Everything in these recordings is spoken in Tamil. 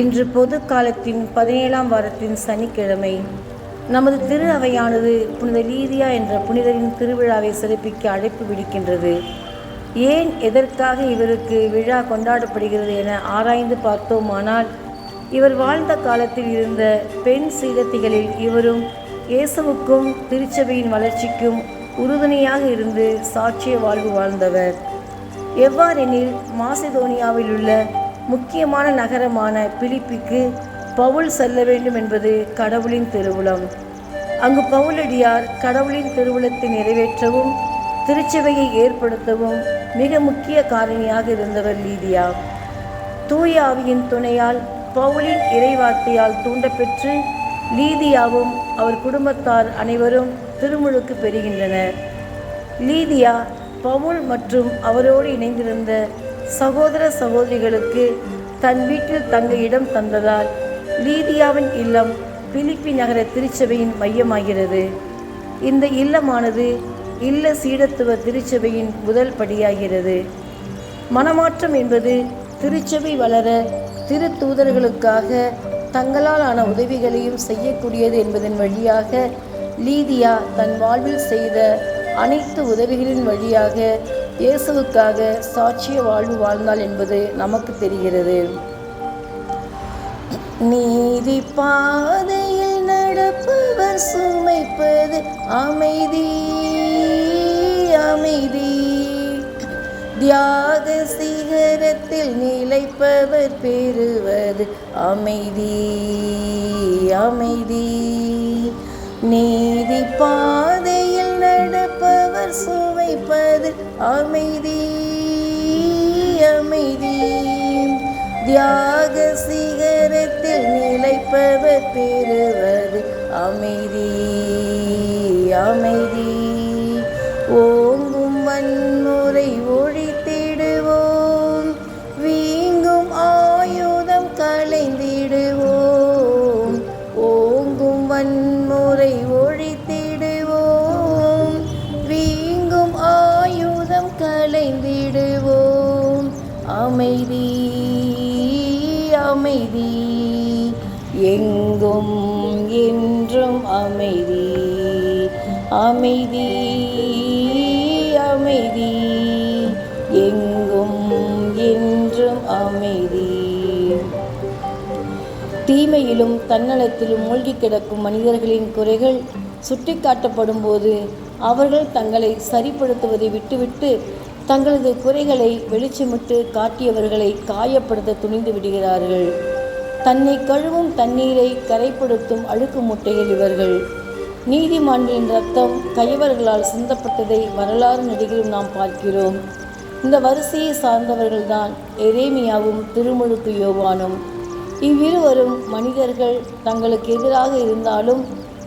இன்று பொது காலத்தின் 17ஆம் வாரத்தின் சனிக்கிழமை. நமது திரு அவையானது புனித லீதியா என்ற புனிதரின் திருவிழாவை சிறப்பிக்க அழைப்பு விடுக்கின்றது. ஏன், எதற்காக இவருக்கு விழா கொண்டாடப்படுகிறது என ஆராய்ந்து பார்த்தோமானால், இவர் வாழ்ந்த காலத்தில் இருந்த பெண் சீடத்திகளில் இவரும் இயேசுவுக்கும் திருச்சபையின் வளர்ச்சிக்கும் உறுதுணையாக இருந்து சாட்சிய வாழ்வு வாழ்ந்தவர். எவ்வாறெனில், மாசிதோனியாவில் உள்ள முக்கியமான நகரமான பிலிப்பிக்கு பவுல் செல்ல வேண்டும் என்பது கடவுளின் திருவுளம். அங்கு பவுலடியார் கடவுளின் திருவுளத்தை நிறைவேற்றவும் திருச்சபையை ஏற்படுத்தவும் மிக முக்கிய காரணியாக இருந்தவர் லீதியா. தூய ஆவியின் துணையால் பவுலின் இறைவார்த்தையால் தூண்டப்பெற்று லீதியாவும் அவர் குடும்பத்தார் அனைவரும் திருமுழுக்கு பெறுகின்றனர். லீதியா பவுல் மற்றும் அவரோடு இணைந்திருந்த சகோதர சகோதரிகளுக்கு தன் வீட்டில் தங்க இடம் தந்ததால் லீதியாவின் இல்லம் பிலிப்பி நகர திருச்சபையின் மையமாகிறது. இந்த இல்லமானது இல்ல சீடத்துவ திருச்சபையின் முதல் படியாகிறது. மனமாற்றம் என்பது திருச்சபை வளர திரு தூதர்களுக்காக தங்களால் ஆன உதவிகளையும் செய்யக்கூடியது என்பதன் வழியாக லீதியா தன் வாழ்வில் செய்த அனைத்து உதவிகளின் வழியாக இயேசுவுக்காக சாட்சிய வாழ்வு வாழ்ந்தாள் என்பது நமக்கு தெரிகிறது. நீதி பாதையில் நடப்பவர் சுமைப்பது அமைதி அமைதி, தியாக சிகரத்தில் நிலைப்பவர் பெறுவது அமைதி அமைதி. நீதி பாதையில் நடப்பவர் சுவைப்பது அமைதி அமைதி, தியாக சிகரத்தில் நிலைப்பவர் பெறுவது அமைதி அமைதி. ஓங்கும் வன்முறை ஒழித்திடுவோம், வீங்கும் ஆயுதம் களைந்திடுவோம். ஓங்கும் வன்முறை ஒழித்திடுவோம், வீங்கும் ஆயுதம் களைந்திடுவோம். அமைதி அமைதி, எங்கும் என்றும் அமைதி அமைதி அமைதி, எங்கும் என்றும் அமைதி. தீமையிலும் தன்னலத்திலும் மூழ்கி கிடக்கும் மனிதர்களின் குறைகள் சுட்டிக்காட்டப்படும் போது அவர்கள் தங்களை சரிப்படுத்துவதை விட்டுவிட்டு தங்களது குறைகளை வெளிச்சமிட்டு காட்டியவர்களை காயப்படுத்த துணிந்து விடுகிறார்கள். தன்னை கழுவும் தண்ணீரை கரைப்படுத்தும் அழுக்கு மூட்டைகள் இவர்கள். நீதிமான்களின் இரத்தம் கயவர்களால் சிந்தப்பட்டதை வரலாறு நடிகளும் நாம் பார்க்கிறோம். இந்த வரிசையை சார்ந்தவர்கள்தான் எரேமியாவும் திருமுழுக்கு யோவானும். இவ்விருவரும் மனிதர்கள் தங்களுக்கு எதிராக இருந்தாலும்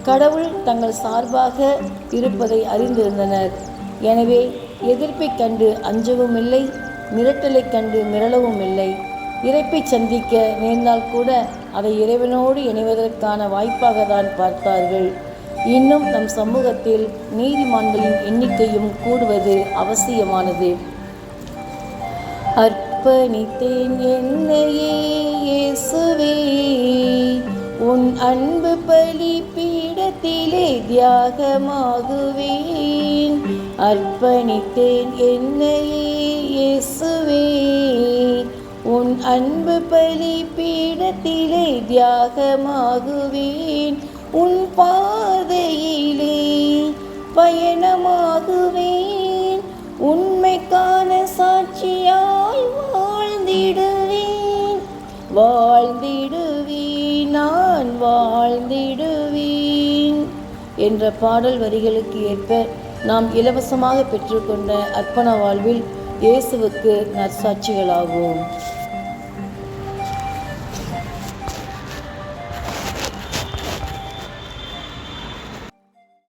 கடவுள் தங்கள் சார்பாக இருப்பதை அறிந்திருந்தனர். எனவே எதிர்ப்பை கண்டு அஞ்சவும் இல்லை, மிரட்டலை கண்டு மிரளவும் இல்லை. இறைப்பை சந்திக்க நேர்ந்தால் கூட அதை இறைவனோடு இணைவதற்கான வாய்ப்பாக தான் பார்த்தார்கள். இன்னும் நம் சமூகத்தில் நீதிமான்களின் எண்ணிக்கையும் கூடுவது அவசியமானது. அர்ப்பணித்தேன் என்னையே இயேசுவே, உன் அன்பு பலி பீடத்திலே தியாகமாகுவேன். அர்ப்பணித்தேன் என்னையே இயேசுவே, உன் அன்பு பலி பீடத்திலே தியாகமாகுவேன். உன் பாதையிலே பயணமாகுவேன், உண்மைக்கான சாட்சியாய் வாழ்ந்திடுவேன் வாழ்ந்திடுவேன் நான் வாழ்ந்திடுவேன் என்ற பாடல் வரிகளுக்கு ஏற்ப நாம் இலவசமாக பெற்றுக்கொண்ட அர்ப்பண வாழ்வில் இயேசுவுக்கு நற்சாட்சிகளாகும்.